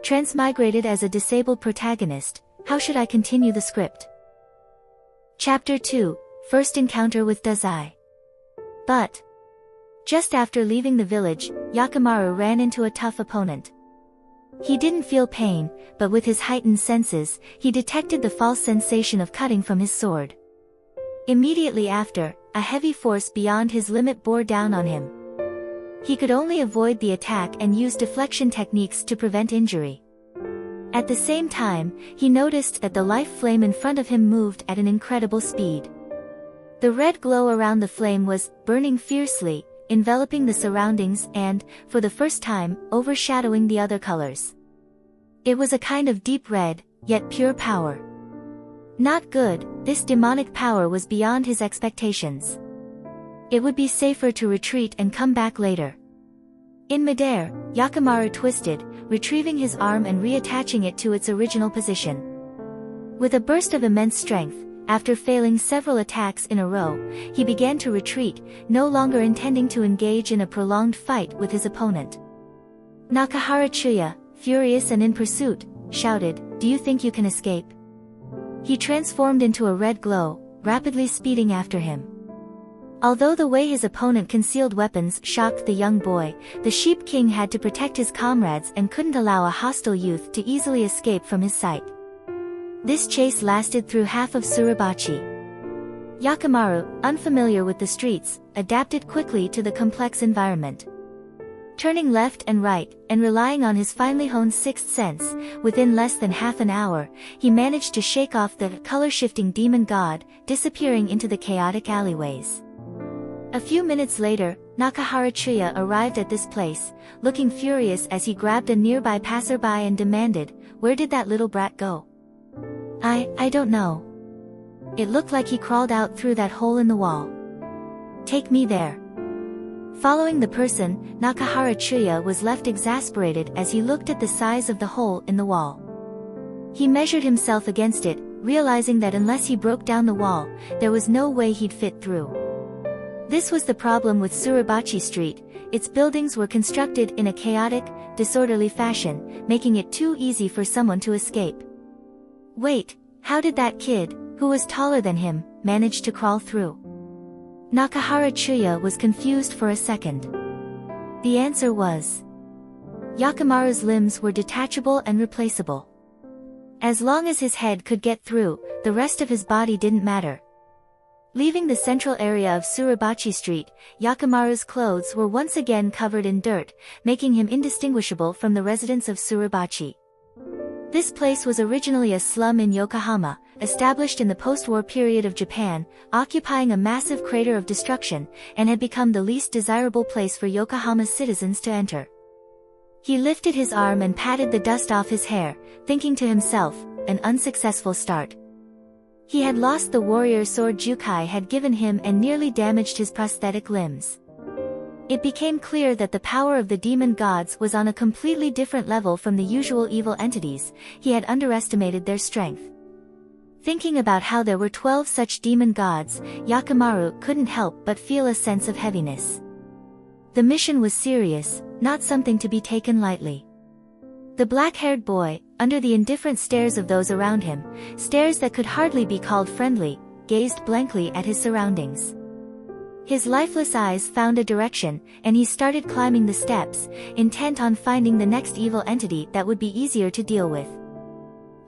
Transmigrated as a disabled protagonist, how should I continue the script? Chapter 2, First Encounter with Dazai. But just after leaving the village, Yakimaru ran into a tough opponent. He didn't feel pain, but with his heightened senses, he detected the false sensation of cutting from his sword. Immediately after, a heavy force beyond his limit bore down on him. He could only avoid the attack and use deflection techniques to prevent injury. At the same time, he noticed that the life flame in front of him moved at an incredible speed. The red glow around the flame was burning fiercely, enveloping the surroundings and, for the first time, overshadowing the other colors. It was a kind of deep red, yet pure power. Not good, this demonic power was beyond his expectations. It would be safer to retreat and come back later. In midair, Yakimaru twisted, retrieving his arm and reattaching it to its original position. With a burst of immense strength, after failing several attacks in a row, he began to retreat, no longer intending to engage in a prolonged fight with his opponent. Harukawa, furious and in pursuit, shouted, "Do you think you can escape?" He transformed into a red glow, rapidly speeding after him. Although the way his opponent concealed weapons shocked the young boy, the Sheep King had to protect his comrades and couldn't allow a hostile youth to easily escape from his sight. This chase lasted through half of Suribachi. Yakimaru, unfamiliar with the streets, adapted quickly to the complex environment. Turning left and right, and relying on his finely honed sixth sense, within less than half an hour, he managed to shake off the color-shifting demon god, disappearing into the chaotic alleyways. A few minutes later, Harukawa arrived at this place, looking furious as he grabbed a nearby passerby and demanded, "Where did that little brat go?" I don't know. It looked like he crawled out through that hole in the wall. Take me there." Following the person, Harukawa was left exasperated as he looked at the size of the hole in the wall. He measured himself against it, realizing that unless he broke down the wall, there was no way he'd fit through. This was the problem with Suribachi Street. Its buildings were constructed in a chaotic, disorderly fashion, making it too easy for someone to escape. Wait, how did that kid, who was taller than him, manage to crawl through? Harukawa was confused for a second. The answer was, Yakimaru's limbs were detachable and replaceable. As long as his head could get through, the rest of his body didn't matter. Leaving the central area of Suribachi Street, Yakimaru's clothes were once again covered in dirt, making him indistinguishable from the residents of Suribachi. This place was originally a slum in Yokohama, established in the post-war period of Japan, occupying a massive crater of destruction, and had become the least desirable place for Yokohama's citizens to enter. He lifted his arm and patted the dust off his hair, thinking to himself, an unsuccessful start. He had lost the warrior sword Jukai had given him and nearly damaged his prosthetic limbs. It became clear that the power of the demon gods was on a completely different level from the usual evil entities. He had underestimated their strength. Thinking about how there were 12 such demon gods, Yakimaru couldn't help but feel a sense of heaviness. The mission was serious, not something to be taken lightly. The black-haired boy, under the indifferent stares of those around him, stares that could hardly be called friendly, gazed blankly at his surroundings. His lifeless eyes found a direction, and he started climbing the steps, intent on finding the next evil entity that would be easier to deal with.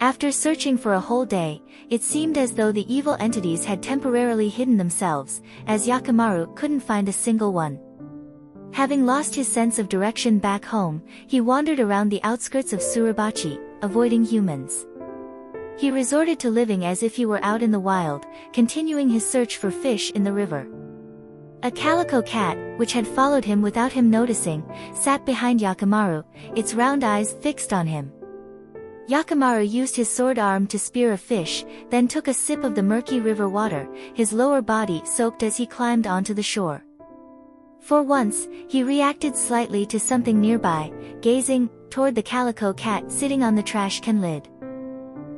After searching for a whole day, it seemed as though the evil entities had temporarily hidden themselves, as Yakimaru couldn't find a single one. Having lost his sense of direction back home, he wandered around the outskirts of Suribachi, avoiding humans. He resorted to living as if he were out in the wild, continuing his search for fish in the river. A calico cat, which had followed him without him noticing, sat behind Yakimaru, its round eyes fixed on him. Yakimaru used his sword arm to spear a fish, then took a sip of the murky river water, his lower body soaked as he climbed onto the shore. For once, he reacted slightly to something nearby, gazing toward the calico cat sitting on the trash can lid.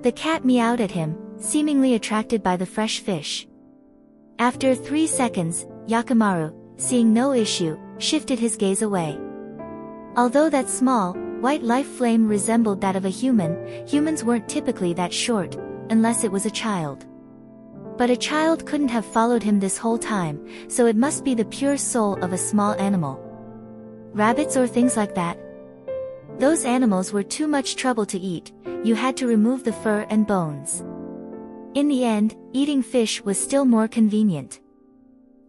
The cat meowed at him, seemingly attracted by the fresh fish. After 3 seconds, Yakimaru, seeing no issue, shifted his gaze away. Although that small, white life flame resembled that of a human. Humans weren't typically that short, unless it was a child. But a child couldn't have followed him this whole time, so it must be the pure soul of a small animal. Rabbits or things like that? Those animals were too much trouble to eat. You had to remove the fur and bones. In the end, eating fish was still more convenient.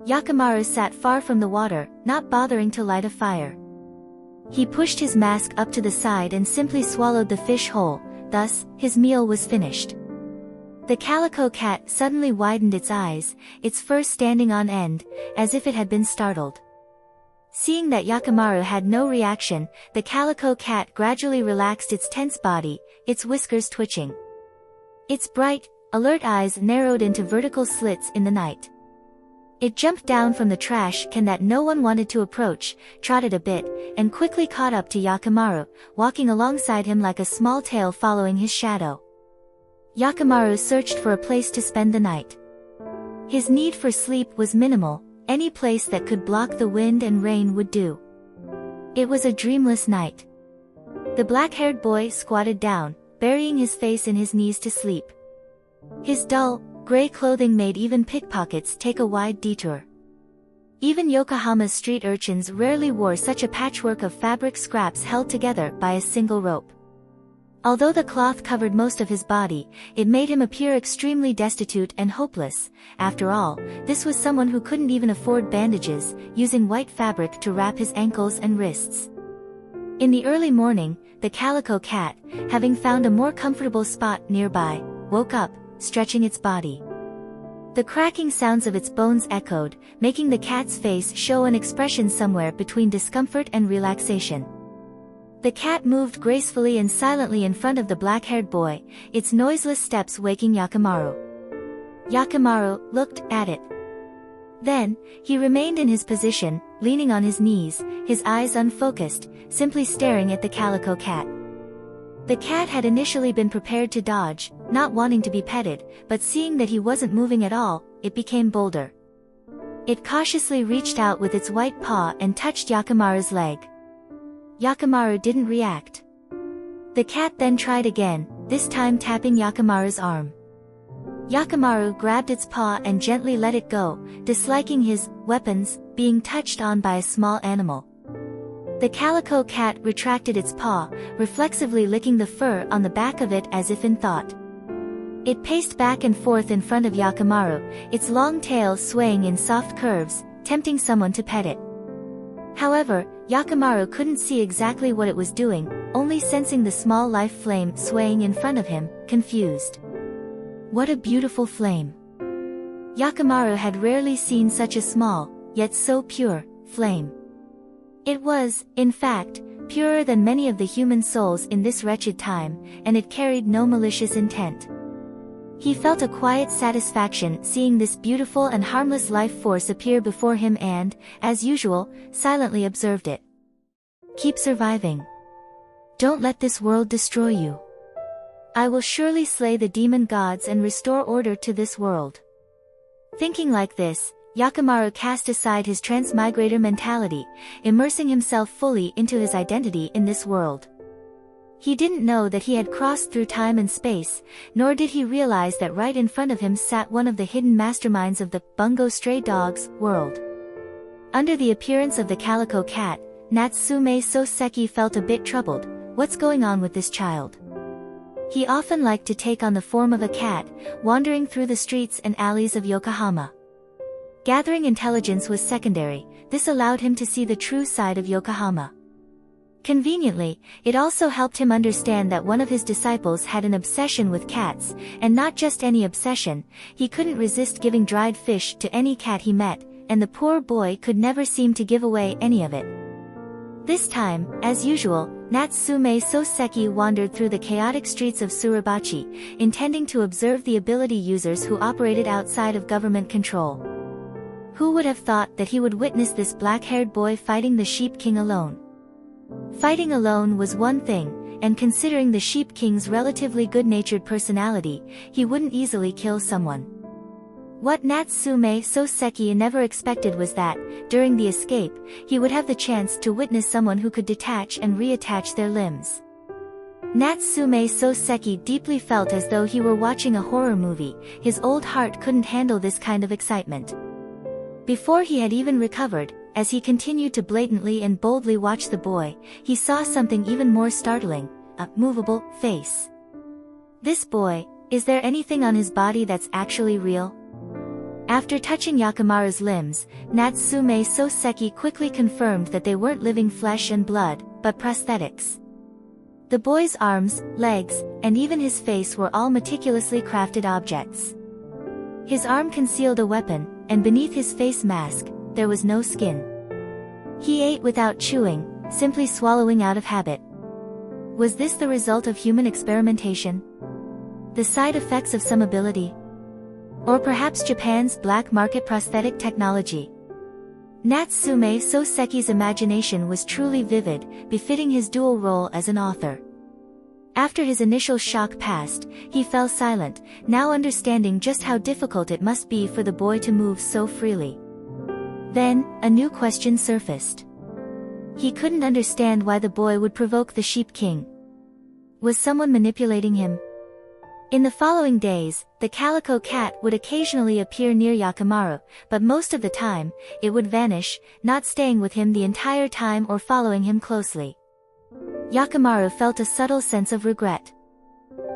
Yakimaru sat far from the water, not bothering to light a fire. He pushed his mask up to the side and simply swallowed the fish whole. Thus, his meal was finished. The calico cat suddenly widened its eyes, its fur standing on end, as if it had been startled. Seeing that Yakimaru had no reaction, the calico cat gradually relaxed its tense body, its whiskers twitching. Its bright, alert eyes narrowed into vertical slits in the night. It jumped down from the trash can that no one wanted to approach, trotted a bit, and quickly caught up to Yakimaru, walking alongside him like a small tail following his shadow. Yakimaru searched for a place to spend the night. His need for sleep was minimal, any place that could block the wind and rain would do. It was a dreamless night. The black-haired boy squatted down, burying his face in his knees to sleep. His dull, gray clothing made even pickpockets take a wide detour. Even Yokohama's street urchins rarely wore such a patchwork of fabric scraps held together by a single rope. Although the cloth covered most of his body, it made him appear extremely destitute and hopeless. After all, this was someone who couldn't even afford bandages, using white fabric to wrap his ankles and wrists. In the early morning, the calico cat, having found a more comfortable spot nearby, woke up, stretching its body. The cracking sounds of its bones echoed, making the cat's face show an expression somewhere between discomfort and relaxation. The cat moved gracefully and silently in front of the black-haired boy, its noiseless steps waking Yakimaru. Yakimaru looked at it. Then, he remained in his position, leaning on his knees, his eyes unfocused, simply staring at the calico cat. The cat had initially been prepared to dodge, not wanting to be petted, but seeing that he wasn't moving at all, it became bolder. It cautiously reached out with its white paw and touched Yakimaru's leg. Yakimaru didn't react. The cat then tried again, this time tapping Yakimaru's arm. Yakimaru grabbed its paw and gently let it go, disliking his weapons being touched on by a small animal. The calico cat retracted its paw, reflexively licking the fur on the back of it as if in thought. It paced back and forth in front of Yakimaru, its long tail swaying in soft curves, tempting someone to pet it. However, Yakimaru couldn't see exactly what it was doing, only sensing the small life flame swaying in front of him, confused. What a beautiful flame! Yakimaru had rarely seen such a small, yet so pure, flame. It was, in fact, purer than many of the human souls in this wretched time, and it carried no malicious intent. He felt a quiet satisfaction seeing this beautiful and harmless life force appear before him and, as usual, silently observed it. Keep surviving. Don't let this world destroy you. I will surely slay the demon gods and restore order to this world. Thinking like this, Yakimaru cast aside his transmigrator mentality, immersing himself fully into his identity in this world. He didn't know that he had crossed through time and space, nor did he realize that right in front of him sat one of the hidden masterminds of the Bungo Stray Dogs world. Under the appearance of the calico cat, Natsume Soseki felt a bit troubled. What's going on with this child? He often liked to take on the form of a cat, wandering through the streets and alleys of Yokohama. Gathering intelligence was secondary, this allowed him to see the true side of Yokohama. Conveniently, it also helped him understand that one of his disciples had an obsession with cats, and not just any obsession. He couldn't resist giving dried fish to any cat he met, and the poor boy could never seem to give away any of it. This time, as usual, Natsume Soseki wandered through the chaotic streets of Suribachi, intending to observe the ability users who operated outside of government control. Who would have thought that he would witness this black-haired boy fighting the Sheep King alone? Fighting alone was one thing, and considering the Sheep King's relatively good-natured personality, he wouldn't easily kill someone. What Natsume Soseki never expected was that, during the escape, he would have the chance to witness someone who could detach and reattach their limbs. Natsume Soseki deeply felt as though he were watching a horror movie. His old heart couldn't handle this kind of excitement. Before he had even recovered, as he continued to blatantly and boldly watch the boy, he saw something even more startling, a movable face. This boy, is there anything on his body that's actually real? After touching Yakimaru's limbs, Natsume Soseki quickly confirmed that they weren't living flesh and blood, but prosthetics. The boy's arms, legs, and even his face were all meticulously crafted objects. His arm concealed a weapon, and beneath his face mask, there was no skin. He ate without chewing, simply swallowing out of habit. Was this the result of human experimentation? The side effects of some ability? Or perhaps Japan's black market prosthetic technology? Natsume Soseki's imagination was truly vivid, befitting his dual role as an author. After his initial shock passed, he fell silent, now understanding just how difficult it must be for the boy to move so freely. Then, a new question surfaced. He couldn't understand why the boy would provoke the Sheep King. Was someone manipulating him? In the following days, the calico cat would occasionally appear near Yakimaru, but most of the time, it would vanish, not staying with him the entire time or following him closely. Yakimaru felt a subtle sense of regret.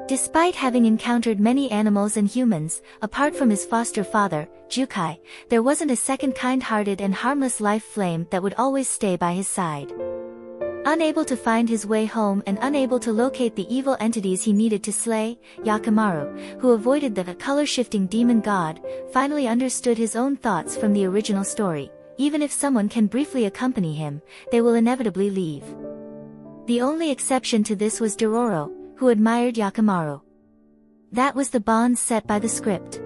Despite having encountered many animals and humans, apart from his foster father, Jukai, there wasn't a second kind-hearted and harmless life flame that would always stay by his side. Unable to find his way home and unable to locate the evil entities he needed to slay, Yakimaru, who avoided the color-shifting demon god, finally understood his own thoughts from the original story. Even if someone can briefly accompany him, they will inevitably leave. The only exception to this was Dororo, who admired Yakimaru. That was the bond set by the script.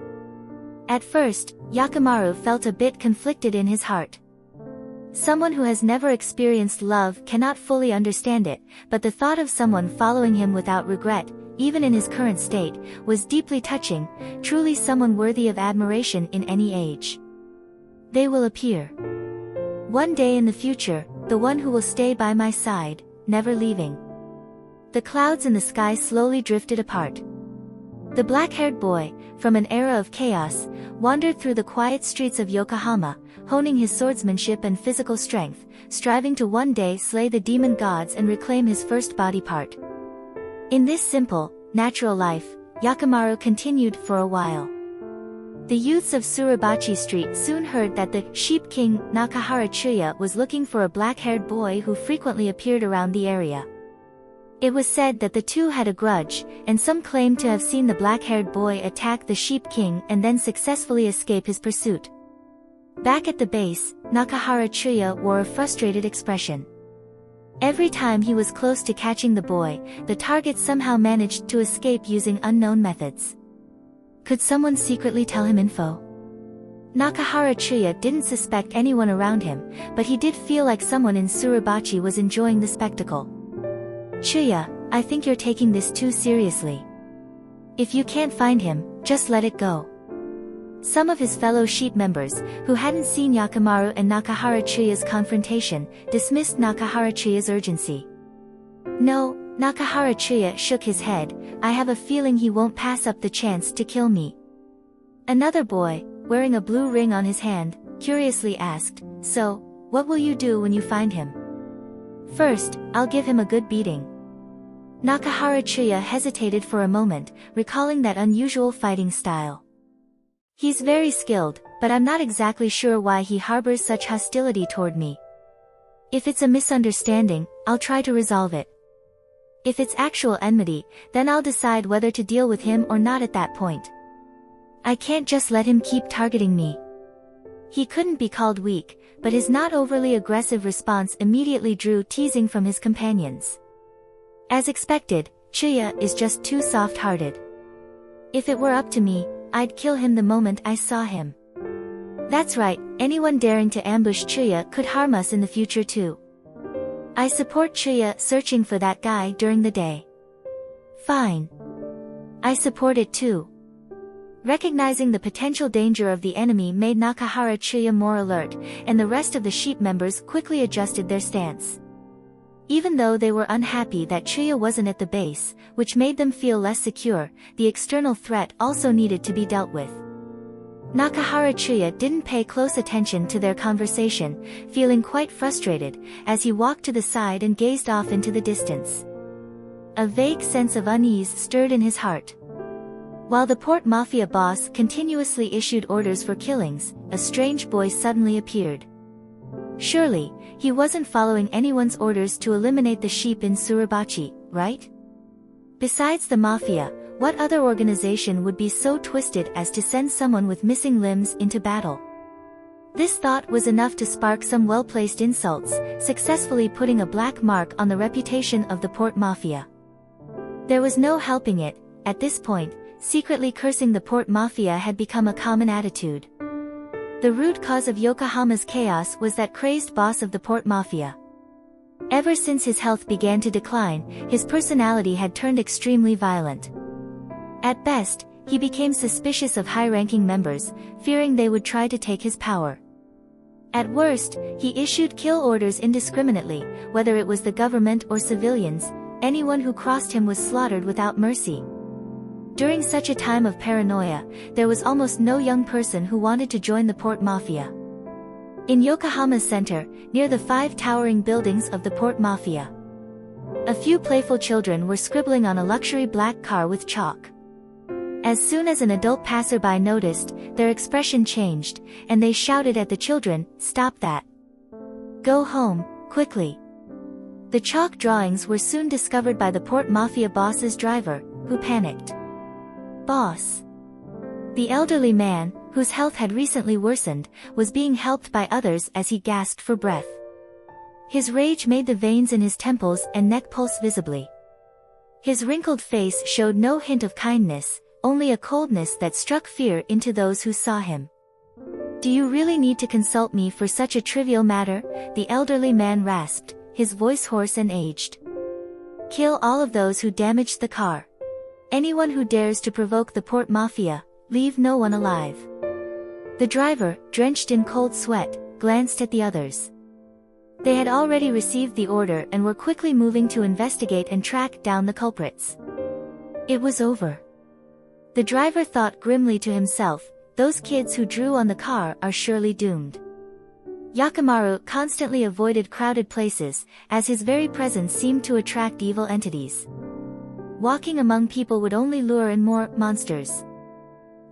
At first, Yakimaru felt a bit conflicted in his heart. Someone who has never experienced love cannot fully understand it, but the thought of someone following him without regret, even in his current state, was deeply touching, truly someone worthy of admiration in any age. They will appear. One day in the future, the one who will stay by my side, never leaving. The clouds in the sky slowly drifted apart. The black-haired boy, from an era of chaos, wandered through the quiet streets of Yokohama, honing his swordsmanship and physical strength, striving to one day slay the demon gods and reclaim his first body part. In this simple, natural life, Yakimaru continued for a while. The youths of Suribachi Street soon heard that the Sheep King Nakahara Chuya was looking for a black-haired boy who frequently appeared around the area. It was said that the two had a grudge, and some claimed to have seen the black-haired boy attack the Sheep King and then successfully escape his pursuit. Back at the base, Nakahara Chuya wore a frustrated expression. Every time he was close to catching the boy, the target somehow managed to escape using unknown methods. Could someone secretly tell him info? Nakahara Chuya didn't suspect anyone around him, but he did feel like someone in Suribachi was enjoying the spectacle. Chuya, I think you're taking this too seriously. If you can't find him, just let it go. Some of his fellow sheep members, who hadn't seen Yakimaru and Nakahara Chuya's confrontation, dismissed Nakahara Chuya's urgency. No, Nakahara Chuya shook his head, I have a feeling he won't pass up the chance to kill me. Another boy, wearing a blue ring on his hand, curiously asked, so, what will you do when you find him? First, I'll give him a good beating. Nakahara Chuya hesitated for a moment, recalling that unusual fighting style. He's very skilled, but I'm not exactly sure why he harbors such hostility toward me. If it's a misunderstanding, I'll try to resolve it. If it's actual enmity, then I'll decide whether to deal with him or not at that point. I can't just let him keep targeting me. He couldn't be called weak, but his not overly aggressive response immediately drew teasing from his companions. As expected, Chuya is just too soft-hearted. If it were up to me, I'd kill him the moment I saw him. That's right, anyone daring to ambush Chuya could harm us in the future too. I support Chuya searching for that guy during the day. Fine. I support it too. Recognizing the potential danger of the enemy made HarumachiMusic more alert, and the rest of the sheep members quickly adjusted their stance. Even though they were unhappy that Chuya wasn't at the base, which made them feel less secure, the external threat also needed to be dealt with. HarumachiMusic didn't pay close attention to their conversation, feeling quite frustrated, as he walked to the side and gazed off into the distance. A vague sense of unease stirred in his heart. While the Port Mafia boss continuously issued orders for killings, a strange voice suddenly appeared. Surely, he wasn't following anyone's orders to eliminate the sheep in Suribachi, right? Besides the Mafia, what other organization would be so twisted as to send someone with missing limbs into battle? This thought was enough to spark some well-placed insults, successfully putting a black mark on the reputation of the Port Mafia. There was no helping it. At this point, secretly cursing the Port Mafia had become a common attitude. The root cause of Yokohama's chaos was that crazed boss of the Port Mafia. Ever since his health began to decline, his personality had turned extremely violent. At best, he became suspicious of high-ranking members, fearing they would try to take his power. At worst, he issued kill orders indiscriminately, whether it was the government or civilians. Anyone who crossed him was slaughtered without mercy. During such a time of paranoia, there was almost no young person who wanted to join the Port Mafia. In Yokohama's center, near the 5 towering buildings of the Port Mafia, a few playful children were scribbling on a luxury black car with chalk. As soon as an adult passerby noticed, their expression changed, and they shouted at the children, "Stop that! Go home, quickly!" The chalk drawings were soon discovered by the Port Mafia boss's driver, who panicked. "Boss!" The elderly man, whose health had recently worsened, was being helped by others as he gasped for breath. His rage made the veins in his temples and neck pulse visibly. His wrinkled face showed no hint of kindness, only a coldness that struck fear into those who saw him. "Do you really need to consult me for such a trivial matter?" the elderly man rasped, his voice hoarse and aged. "Kill all of those who damaged the car. Anyone who dares to provoke the Port Mafia, leave no one alive." The driver, drenched in cold sweat, glanced at the others. They had already received the order and were quickly moving to investigate and track down the culprits. It was over. The driver thought grimly to himself, those kids who drew on the car are surely doomed. Yakimaru constantly avoided crowded places, as his very presence seemed to attract evil entities. Walking among people would only lure in more monsters.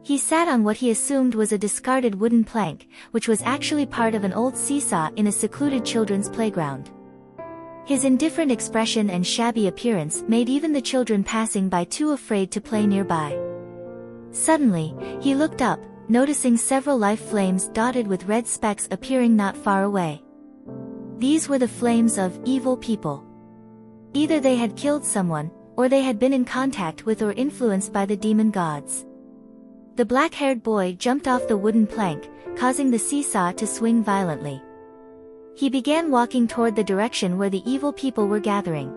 He sat on what he assumed was a discarded wooden plank, which was actually part of an old seesaw in a secluded children's playground. His indifferent expression and shabby appearance made even the children passing by too afraid to play nearby. Suddenly, he looked up, noticing several life flames dotted with red specks appearing not far away. These were the flames of evil people. Either they had killed someone, or they had been in contact with or influenced by the demon gods. The black-haired boy jumped off the wooden plank, causing the seesaw to swing violently. He began walking toward the direction where the evil people were gathering.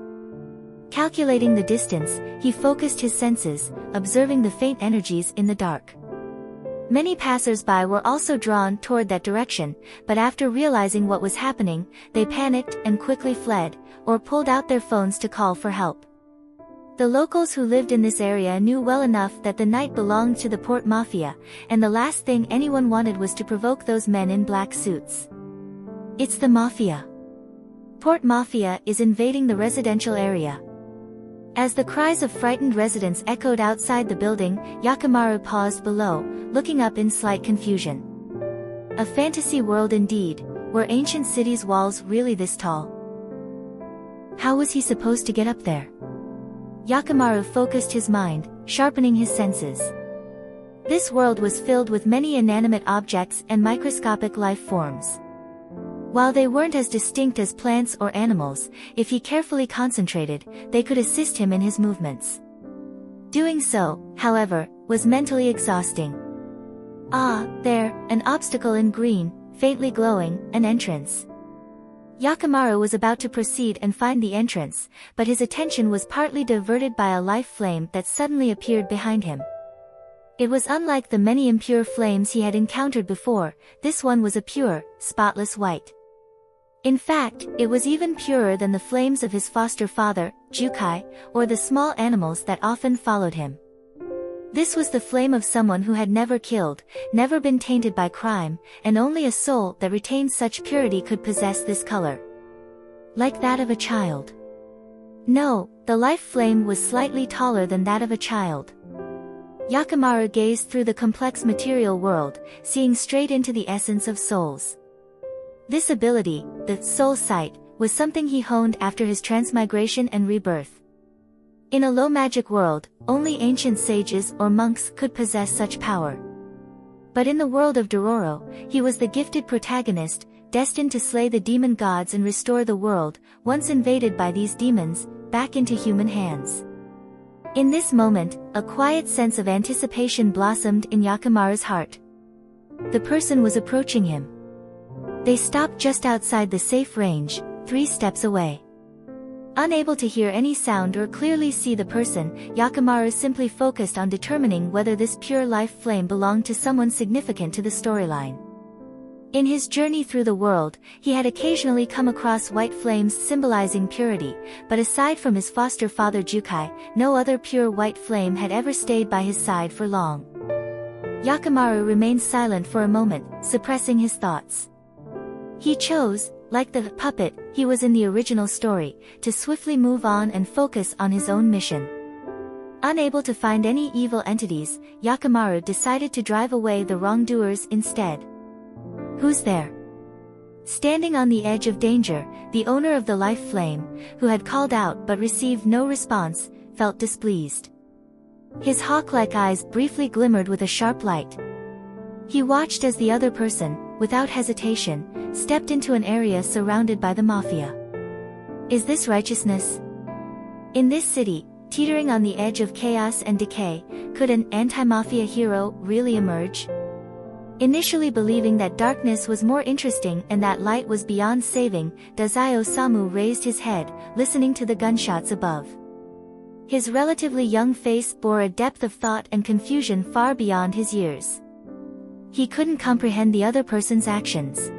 Calculating the distance, he focused his senses, observing the faint energies in the dark. Many passers-by were also drawn toward that direction, but after realizing what was happening, they panicked and quickly fled, or pulled out their phones to call for help. The locals who lived in this area knew well enough that the night belonged to the Port Mafia, and the last thing anyone wanted was to provoke those men in black suits. It's the Mafia. Port Mafia is invading the residential area. As the cries of frightened residents echoed outside the building, Yakimaru paused below, looking up in slight confusion. A fantasy world indeed, were ancient cities' walls really this tall? How was he supposed to get up there? Yakimaru focused his mind, sharpening his senses. This world was filled with many inanimate objects and microscopic life forms. While they weren't as distinct as plants or animals, if he carefully concentrated, they could assist him in his movements. Doing so, however, was mentally exhausting. Ah, there, an obstacle in green, faintly glowing, an entrance. Yakimaru was about to proceed and find the entrance, but his attention was partly diverted by a life flame that suddenly appeared behind him. It was unlike the many impure flames he had encountered before. This one was a pure, spotless white. In fact, it was even purer than the flames of his foster father, Jukai, or the small animals that often followed him. This was the flame of someone who had never killed, never been tainted by crime, and only a soul that retained such purity could possess this color. Like that of a child. No, the life flame was slightly taller than that of a child. Yakimaru gazed through the complex material world, seeing straight into the essence of souls. This ability, the soul sight, was something he honed after his transmigration and rebirth. In a low magic world, only ancient sages or monks could possess such power. But in the world of Dororo, he was the gifted protagonist, destined to slay the demon gods and restore the world, once invaded by these demons, back into human hands. In this moment, a quiet sense of anticipation blossomed in Yakimaru's heart. The person was approaching him. They stopped just outside the safe range, 3 steps away. Unable to hear any sound or clearly see the person, Yakimaru simply focused on determining whether this pure life flame belonged to someone significant to the storyline. In his journey through the world, he had occasionally come across white flames symbolizing purity, but aside from his foster father Jukai, no other pure white flame had ever stayed by his side for long. Yakimaru remained silent for a moment, suppressing his thoughts. He chose, like the puppet he was in the original story, to swiftly move on and focus on his own mission. Unable to find any evil entities, Yakimaru decided to drive away the wrongdoers instead. Who's there? Standing on the edge of danger, the owner of the life flame, who had called out but received no response, felt displeased. His hawk-like eyes briefly glimmered with a sharp light. He watched as the other person, without hesitation, stepped into an area surrounded by the mafia. Is this righteousness? In this city, teetering on the edge of chaos and decay, could an anti-mafia hero really emerge? Initially believing that darkness was more interesting and that light was beyond saving, Dazai Osamu raised his head, listening to the gunshots above. His relatively young face bore a depth of thought and confusion far beyond his years. He couldn't comprehend the other person's actions.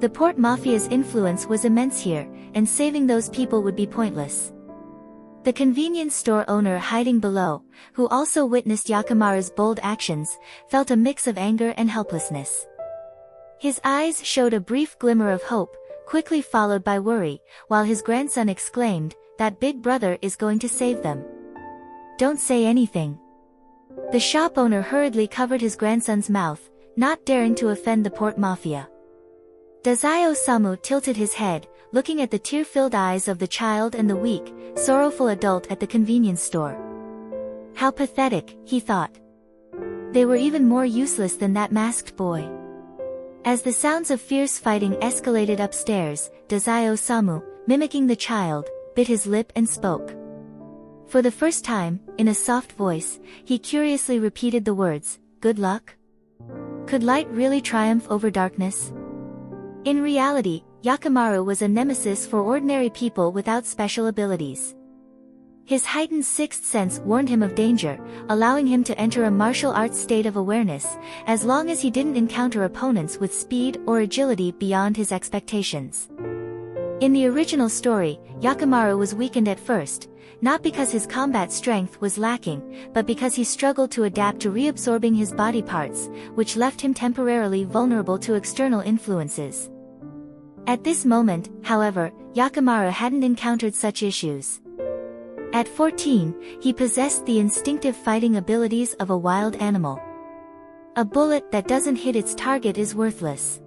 The Port Mafia's influence was immense here, and saving those people would be pointless. The convenience store owner hiding below, who also witnessed Yakimaru's bold actions, felt a mix of anger and helplessness. His eyes showed a brief glimmer of hope, quickly followed by worry, while his grandson exclaimed, "That big brother is going to save them." "Don't say anything." The shop owner hurriedly covered his grandson's mouth, not daring to offend the Port Mafia. Dazai Osamu tilted his head, looking at the tear-filled eyes of the child and the weak, sorrowful adult at the convenience store. How pathetic, he thought. They were even more useless than that masked boy. As the sounds of fierce fighting escalated upstairs, Dazai Osamu, mimicking the child, bit his lip and spoke. For the first time, in a soft voice, he curiously repeated the words, "Good luck?" Could light really triumph over darkness? In reality, Yakimaru was a nemesis for ordinary people without special abilities. His heightened sixth sense warned him of danger, allowing him to enter a martial arts state of awareness, as long as he didn't encounter opponents with speed or agility beyond his expectations. In the original story, Yakimaru was weakened at first, not because his combat strength was lacking, but because he struggled to adapt to reabsorbing his body parts, which left him temporarily vulnerable to external influences. At this moment, however, Yakimaru hadn't encountered such issues. At 14, he possessed the instinctive fighting abilities of a wild animal. A bullet that doesn't hit its target is worthless.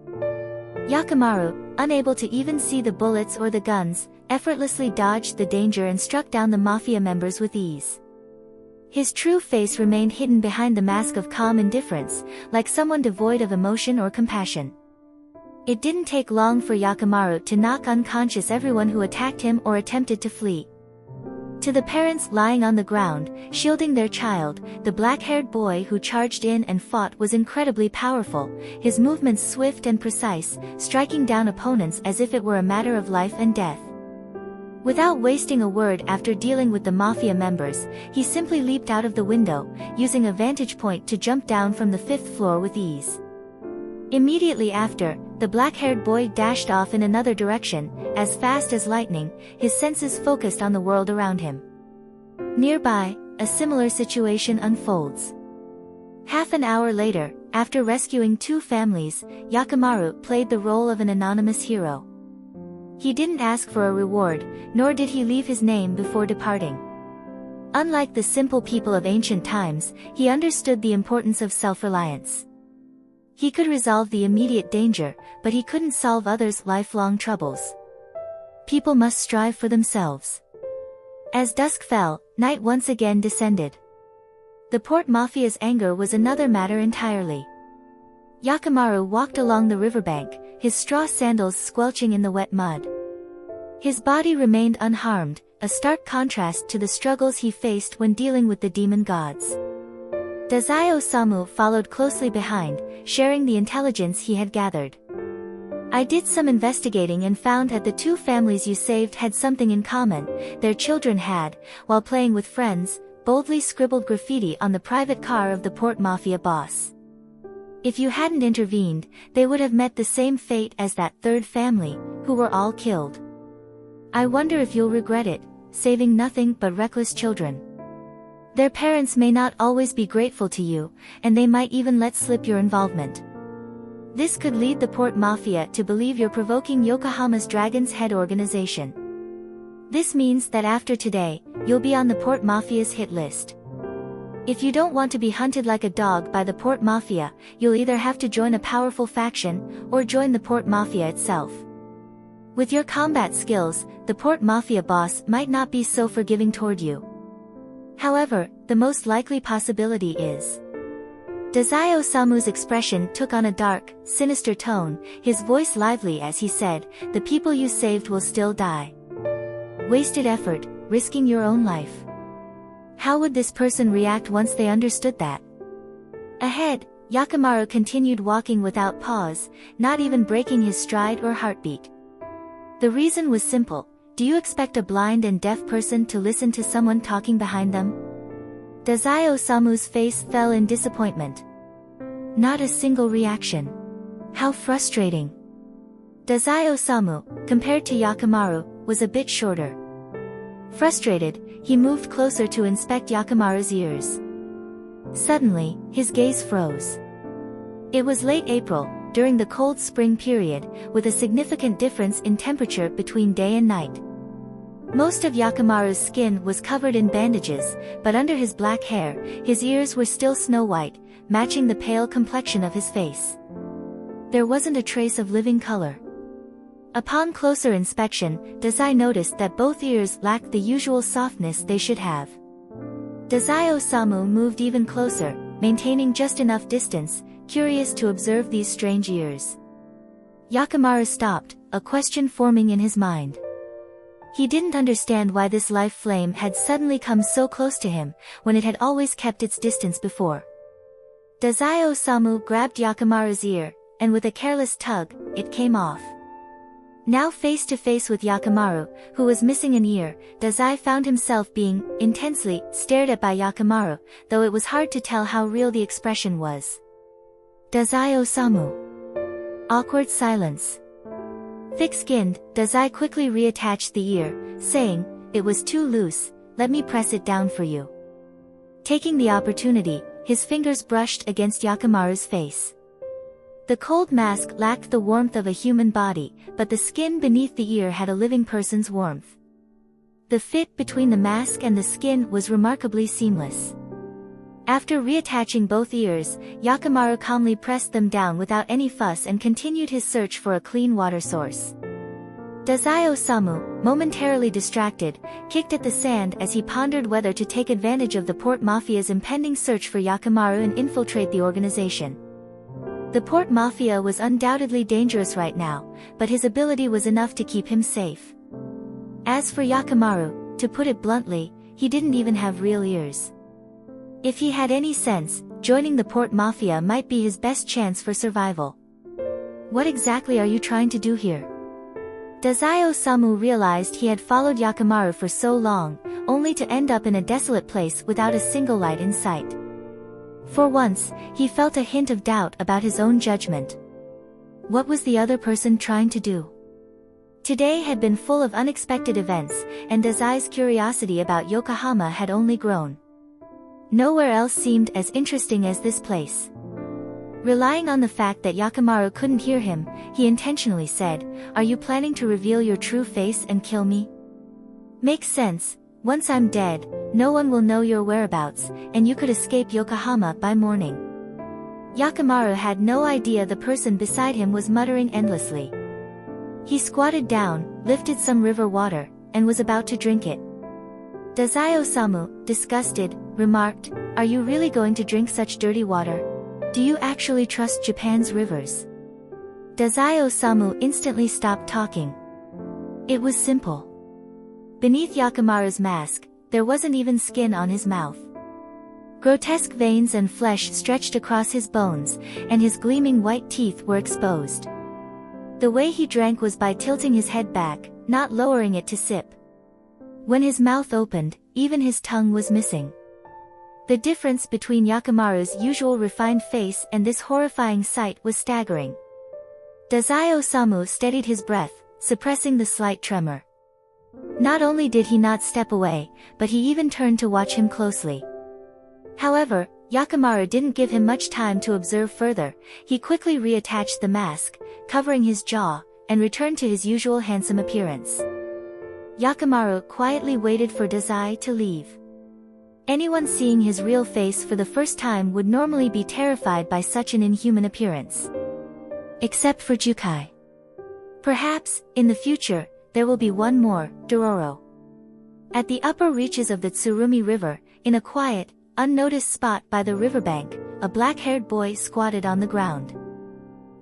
Yakimaru, unable to even see the bullets or the guns, effortlessly dodged the danger and struck down the mafia members with ease. His true face remained hidden behind the mask of calm indifference, like someone devoid of emotion or compassion. It didn't take long for Yakimaru to knock unconscious everyone who attacked him or attempted to flee. To the parents lying on the ground, shielding their child, the black-haired boy who charged in and fought was incredibly powerful, his movements swift and precise, striking down opponents as if it were a matter of life and death. Without wasting a word after dealing with the mafia members, he simply leaped out of the window, using a vantage point to jump down from the 5th floor with ease. Immediately after, the black-haired boy dashed off in another direction, as fast as lightning, his senses focused on the world around him. Nearby, a similar situation unfolds. Half an hour later, after rescuing 2 families, Yakimaru played the role of an anonymous hero. He didn't ask for a reward, nor did he leave his name before departing. Unlike the simple people of ancient times, he understood the importance of self-reliance. He could resolve the immediate danger, but he couldn't solve others' lifelong troubles. People must strive for themselves. As dusk fell, night once again descended. The Port Mafia's anger was another matter entirely. Yakimaru walked along the riverbank, his straw sandals squelching in the wet mud. His body remained unharmed, a stark contrast to the struggles he faced when dealing with the demon gods. Dazai Osamu followed closely behind, sharing the intelligence he had gathered. I did some investigating and found that the 2 families you saved had something in common. Their children had, while playing with friends, boldly scribbled graffiti on the private car of the Port Mafia boss. If you hadn't intervened, they would have met the same fate as that 3rd family, who were all killed. I wonder if you'll regret it, saving nothing but reckless children. Their parents may not always be grateful to you, and they might even let slip your involvement. This could lead the Port Mafia to believe you're provoking Yokohama's Dragon's Head organization. This means that after today, you'll be on the Port Mafia's hit list. If you don't want to be hunted like a dog by the Port Mafia, you'll either have to join a powerful faction, or join the Port Mafia itself. With your combat skills, the Port Mafia boss might not be so forgiving toward you. However, the most likely possibility is. Dazai Osamu's expression took on a dark, sinister tone, his voice lively as he said, "The people you saved will still die. Wasted effort, risking your own life." How would this person react once they understood that? Ahead, Yakimaru continued walking without pause, not even breaking his stride or heartbeat. The reason was simple. Do you expect a blind and deaf person to listen to someone talking behind them? Dazai Osamu's face fell in disappointment. Not a single reaction. How frustrating. Dazai Osamu, compared to Yakimaru, was a bit shorter. Frustrated, he moved closer to inspect Yakimaru's ears. Suddenly, his gaze froze. It was late April, during the cold spring period, with a significant difference in temperature between day and night. Most of Yakimaru's skin was covered in bandages, but under his black hair, his ears were still snow-white, matching the pale complexion of his face. There wasn't a trace of living color. Upon closer inspection, Dazai noticed that both ears lacked the usual softness they should have. Dazai Osamu moved even closer, maintaining just enough distance, curious to observe these strange ears. Yakimaru stopped, a question forming in his mind. He didn't understand why this life flame had suddenly come so close to him, when it had always kept its distance before. Dazai Osamu grabbed Yakimaru's ear, and with a careless tug, it came off. Now face to face with Yakimaru, who was missing an ear, Dazai found himself being, intensely, stared at by Yakimaru, though it was hard to tell how real the expression was. Dazai Osamu. Awkward silence. Thick-skinned, Dazai quickly reattached the ear, saying, "It was too loose, let me press it down for you." Taking the opportunity, his fingers brushed against Yakimaru's face. The cold mask lacked the warmth of a human body, but the skin beneath the ear had a living person's warmth. The fit between the mask and the skin was remarkably seamless. After reattaching both ears, Yakimaru calmly pressed them down without any fuss and continued his search for a clean water source. Dazai Osamu, momentarily distracted, kicked at the sand as he pondered whether to take advantage of the Port Mafia's impending search for Yakimaru and infiltrate the organization. The Port Mafia was undoubtedly dangerous right now, but his ability was enough to keep him safe. As for Yakimaru, to put it bluntly, he didn't even have real ears. If he had any sense, joining the Port Mafia might be his best chance for survival. What exactly are you trying to do here? Dazai Osamu realized he had followed Yakamaru for so long, only to end up in a desolate place without a single light in sight. For once, he felt a hint of doubt about his own judgment. What was the other person trying to do? Today had been full of unexpected events, and Dazai's curiosity about Yokohama had only grown. Nowhere else seemed as interesting as this place. Relying on the fact that Yakamaru couldn't hear him, he intentionally said, "Are you planning to reveal your true face and kill me?" "Makes sense. Once I'm dead, no one will know your whereabouts, and you could escape Yokohama by morning." Yakamaru had no idea the person beside him was muttering endlessly. He squatted down, lifted some river water, and was about to drink it. Dazai Osamu, disgusted, remarked, "Are you really going to drink such dirty water? Do you actually trust Japan's rivers?" Dazai Osamu instantly stopped talking. It was simple. Beneath Yakamaru's mask, there wasn't even skin on his mouth. Grotesque veins and flesh stretched across his bones, and his gleaming white teeth were exposed. The way he drank was by tilting his head back, not lowering it to sip. When his mouth opened, even his tongue was missing. The difference between Yakamaru's usual refined face and this horrifying sight was staggering. Dazai Osamu steadied his breath, suppressing the slight tremor. Not only did he not step away, but he even turned to watch him closely. However, Yakamaru didn't give him much time to observe further. He quickly reattached the mask, covering his jaw, and returned to his usual handsome appearance. Yakamaru quietly waited for Dazai to leave. Anyone seeing his real face for the first time would normally be terrified by such an inhuman appearance. Except for Jukai. Perhaps, in the future, there will be one more, Dororo. At the upper reaches of the Tsurumi River, in a quiet, unnoticed spot by the riverbank, a black-haired boy squatted on the ground.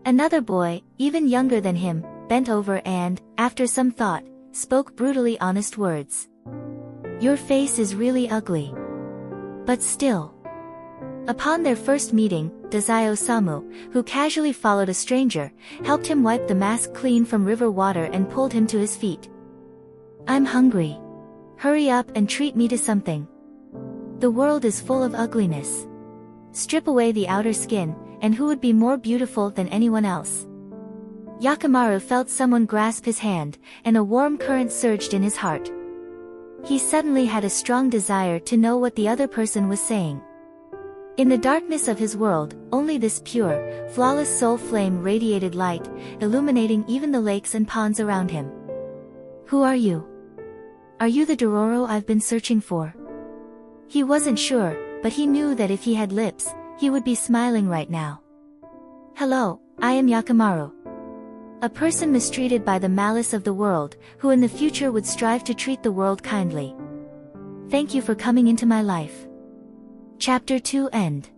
Another boy, even younger than him, bent over and, after some thought, spoke brutally honest words. "Your face is really ugly. But still." Upon their first meeting, Dazai Osamu, who casually followed a stranger, helped him wipe the mask clean from river water and pulled him to his feet. "I'm hungry. Hurry up and treat me to something. The world is full of ugliness. Strip away the outer skin, and who would be more beautiful than anyone else?" Yakamaru felt someone grasp his hand, and a warm current surged in his heart. He suddenly had a strong desire to know what the other person was saying. In the darkness of his world, only this pure, flawless soul flame radiated light, illuminating even the lakes and ponds around him. "Who are you? Are you the Dororo I've been searching for?" He wasn't sure, but he knew that if he had lips, he would be smiling right now. "Hello, I am Yakamaru. A person mistreated by the malice of the world, who in the future would strive to treat the world kindly. Thank you for coming into my life." Chapter 2 End.